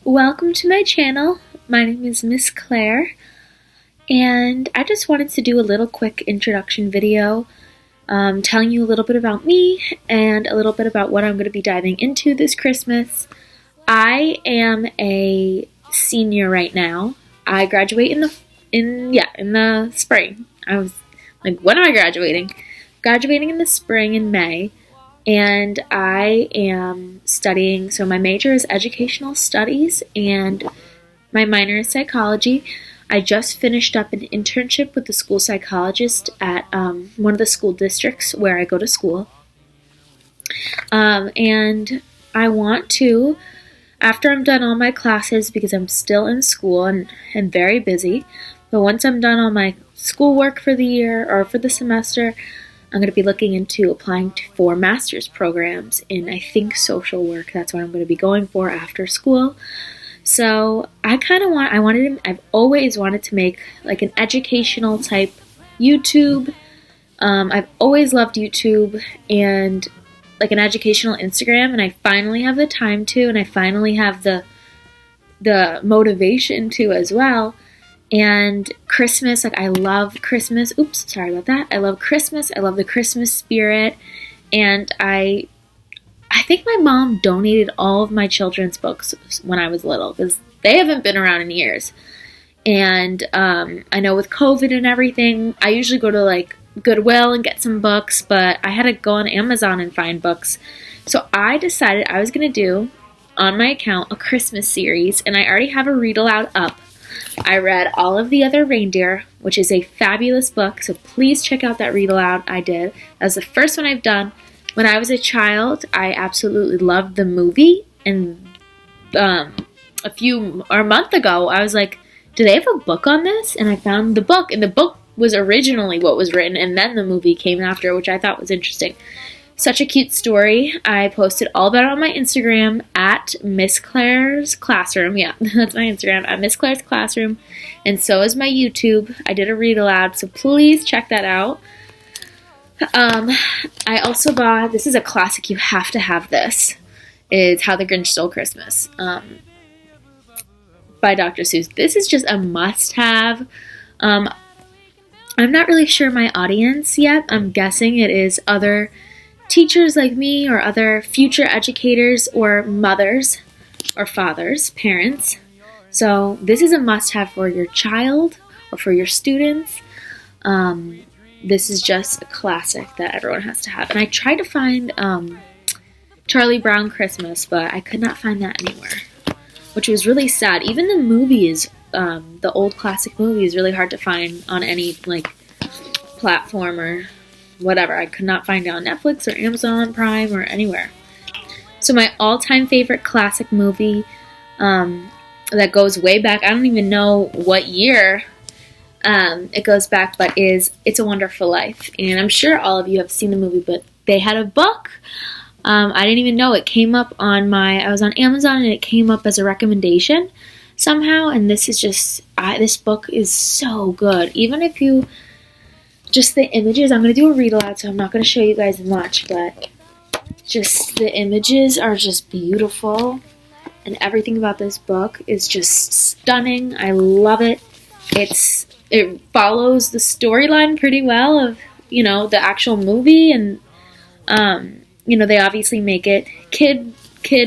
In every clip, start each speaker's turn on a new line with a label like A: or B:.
A: Welcome to my channel. My name is Miss Claire, and I just wanted to do a little quick introduction video telling you a little bit about me and a little bit about what I'm going to be diving into this Christmas. I am a senior right now. I graduate in the spring. I was like, when am I graduating? Graduating in the spring in May. And I am studying, so my major is educational studies and my minor is psychology. I just finished up an internship with the school psychologist at one of the school districts where I go to school. And I want to, after I'm done all my classes, because I'm still in school and very busy, but once I'm done all my schoolwork for the year or for the semester, I'm going to be looking into applying for master's programs in, I think, social work. That's what I'm going to be going for after school. So I've always wanted to make like an educational type YouTube. I've always loved YouTube and like an educational Instagram, and I finally have the time to, and I finally have the motivation to as well. And Christmas, like I love Christmas. Oops, sorry about that. I love Christmas. I love the Christmas spirit. And I think my mom donated all of my children's books when I was little because they haven't been around in years. And I know with COVID and everything, I usually go to like Goodwill and get some books, but I had to go on Amazon and find books. So I decided I was going to do on my account a Christmas series, and I already have a read aloud up. I read All of the Other Reindeer, which is a fabulous book, so please check out that read aloud I did. That was the first one I've done. When I was a child, I absolutely loved the movie, and a month ago, I was like, do they have a book on this? And I found the book, and the book was originally what was written, and then the movie came after, which I thought was interesting. Such a cute story. I posted all about it on my Instagram at Miss Claire's Classroom. Yeah, that's my Instagram, at Miss Claire's Classroom. And so is my YouTube. I did a read aloud, so please check that out. I also bought, this is a classic, you have to have this, is How the Grinch Stole Christmas by Dr. Seuss. This is just a must-have. I'm not really sure my audience yet. I'm guessing it is other teachers like me or other future educators or mothers or fathers, parents. So this is a must-have for your child or for your students. This is just a classic that everyone has to have. And I tried to find Charlie Brown Christmas, but I could not find that anywhere, which was really sad. Even the movie is, the old classic movie is really hard to find on any like platform or whatever. I could not find it on Netflix or Amazon Prime or anywhere. So my all-time favorite classic movie that goes way back, I don't even know what year it goes back, but is It's a Wonderful Life. And I'm sure all of you have seen the movie, but they had a book. I didn't even know it came up on I was on Amazon and it came up as a recommendation somehow, and this is just, this book is so good. Even if you, just the images, I'm going to do a read aloud, so I'm not going to show you guys much, but just the images are just beautiful, and everything about this book is just stunning. I love it. It follows the storyline pretty well of, the actual movie, and, they obviously make it kid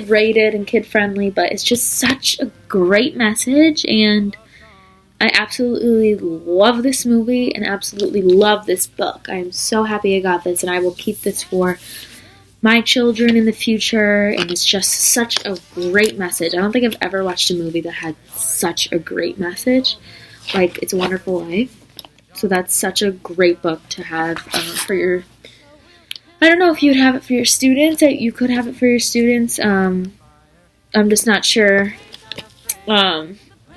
A: rated and kid friendly, but it's just such a great message, and I absolutely love this movie and absolutely love this book. I am so happy I got this, and I will keep this for my children in the future, and it's just such a great message. I don't think I've ever watched a movie that had such a great message like It's a Wonderful Life. So that's such a great book to have for your, I don't know if you would have it for your students. You could have it for your students. I'm just not sure.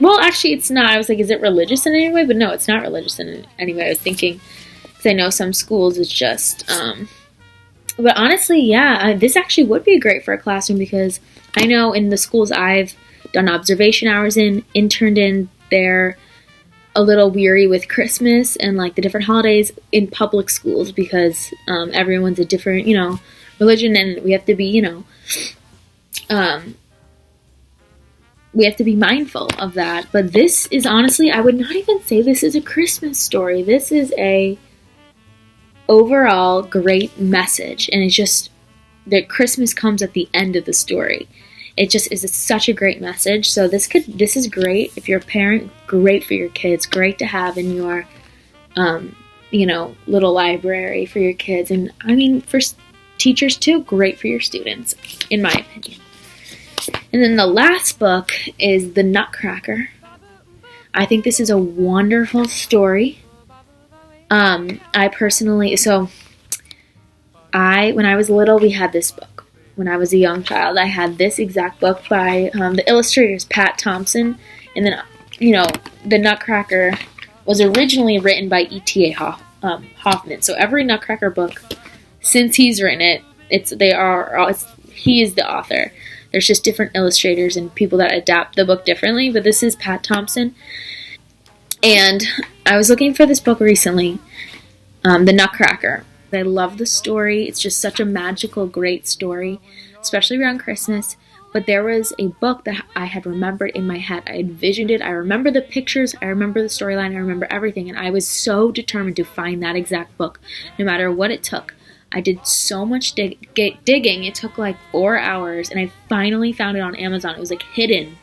A: Well, actually, it's not. I was like, is it religious in any way? But no, it's not religious in any way. I was thinking, because I know some schools it's just, but honestly, yeah, this actually would be great for a classroom, because I know in the schools I've done observation hours interned in, they're a little weary with Christmas and like the different holidays in public schools, because everyone's a different, religion, and we have to be, we have to be mindful of that. But this is honestly, I would not even say this is a Christmas story. This is a overall great message, and it's just that Christmas comes at the end of the story. It just is such a great message. So this is great if you're a parent. Great for your kids. Great to have in your little library for your kids, and I mean for teachers too. Great for your students, in my opinion. And then the last book is The Nutcracker. I think this is a wonderful story. When I was little, we had this book. When I was a young child, I had this exact book by the illustrator's Pat Thompson. And then, The Nutcracker was originally written by E.T.A. Hoffman. So every Nutcracker book, since he's written it, he is the author. There's just different illustrators and people that adapt the book differently, but this is Pat Thompson. And I was looking for this book recently, The Nutcracker. I love the story. It's just such a magical, great story, especially around Christmas. But there was a book that I had remembered in my head. I envisioned it. I remember the pictures. I remember the storyline. I remember everything. And I was so determined to find that exact book, no matter what it took. I did so much digging. It took like 4 hours, and I finally found it on Amazon. It was like hidden.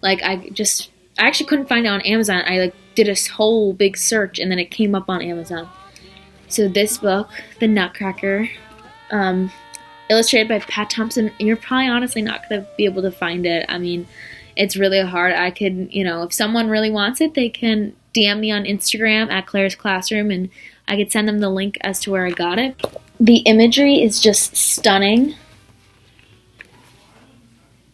A: Like I actually couldn't find it on Amazon. I did a whole big search, and then it came up on Amazon. So this book, The Nutcracker, illustrated by Pat Thompson, you're probably honestly not going to be able to find it. I mean, it's really hard. I could, if someone really wants it, they can DM me on Instagram at Claire's Classroom, and I could send them the link as to where I got it. The imagery is just stunning,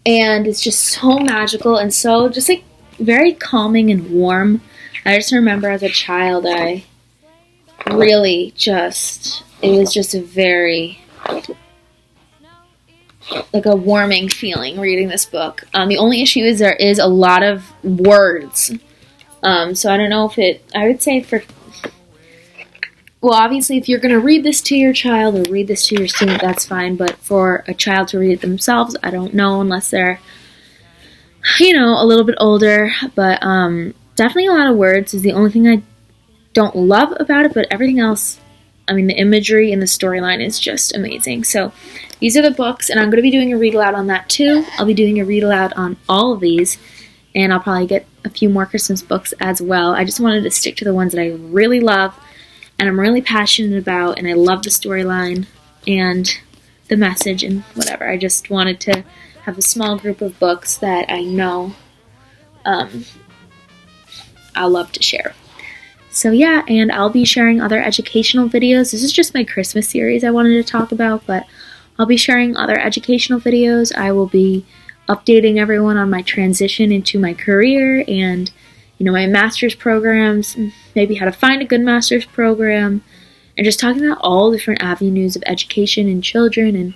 A: and it's just so magical and so just like very calming and warm. I just remember as a child, it was just a very, like a warming feeling reading this book. The only issue is there is a lot of words. So I don't know I would say obviously if you're going to read this to your child or read this to your student, that's fine. But for a child to read it themselves, I don't know, unless they're, a little bit older. But definitely a lot of words is the only thing I don't love about it. But everything else, I mean, the imagery and the storyline is just amazing. So these are the books, and I'm going to be doing a read aloud on that too. I'll be doing a read aloud on all of these, and I'll probably get a few more Christmas books as well. I just wanted to stick to the ones that I really love and I'm really passionate about, and I love the storyline and the message and whatever. I just wanted to have a small group of books that I know I'll love to share. So yeah, and I'll be sharing other educational videos. This is just my Christmas series I wanted to talk about, but I'll be sharing other educational videos. I will be updating everyone on my transition into my career and my master's programs, maybe how to find a good master's program, and just talking about all different avenues of education and children. And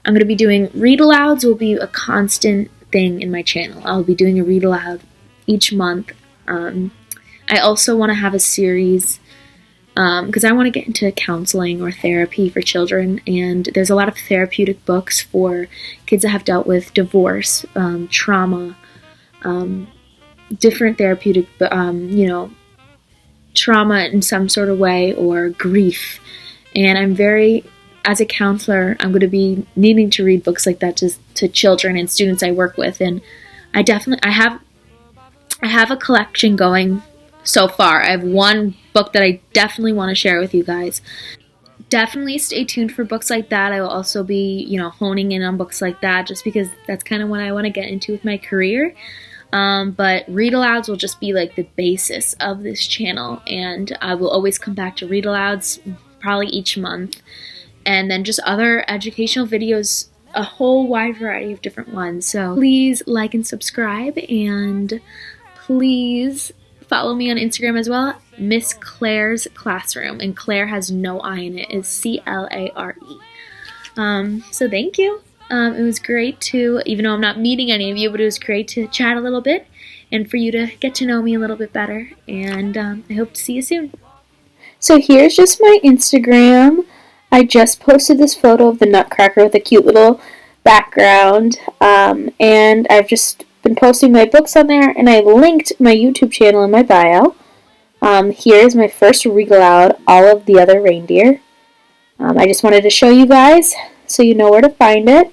A: I'm going to be doing read-alouds will be a constant thing in my channel. I'll be doing a read-aloud each month. I also want to have a series because I want to get into counseling or therapy for children, and there's a lot of therapeutic books for kids that have dealt with divorce, trauma, different therapeutic, trauma in some sort of way, or grief. And as a counselor, I'm going to be needing to read books like that to children and students I work with. And I have a collection going so far. I have one book that I definitely want to share with you guys. Definitely stay tuned for books like that. I will also be, honing in on books like that, just because that's kind of what I want to get into with my career. But read-alouds will just be like the basis of this channel, and I will always come back to read-alouds probably each month, and then just other educational videos, a whole wide variety of different ones. So please like and subscribe, and please follow me on Instagram as well, Miss Claire's Classroom, and Claire has no I in it. It's Clare. So thank you. It was great to, even though I'm not meeting any of you, but it was great to chat a little bit and for you to get to know me a little bit better. And I hope to see you soon. So here's just my Instagram. I just posted this photo of the Nutcracker with a cute little background. And I've just been posting my books on there, and I linked my YouTube channel in my bio. Here is my first read aloud, All of the Other Reindeer. I just wanted to show you guys so you know where to find it.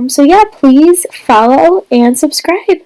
A: So yeah, please follow and subscribe.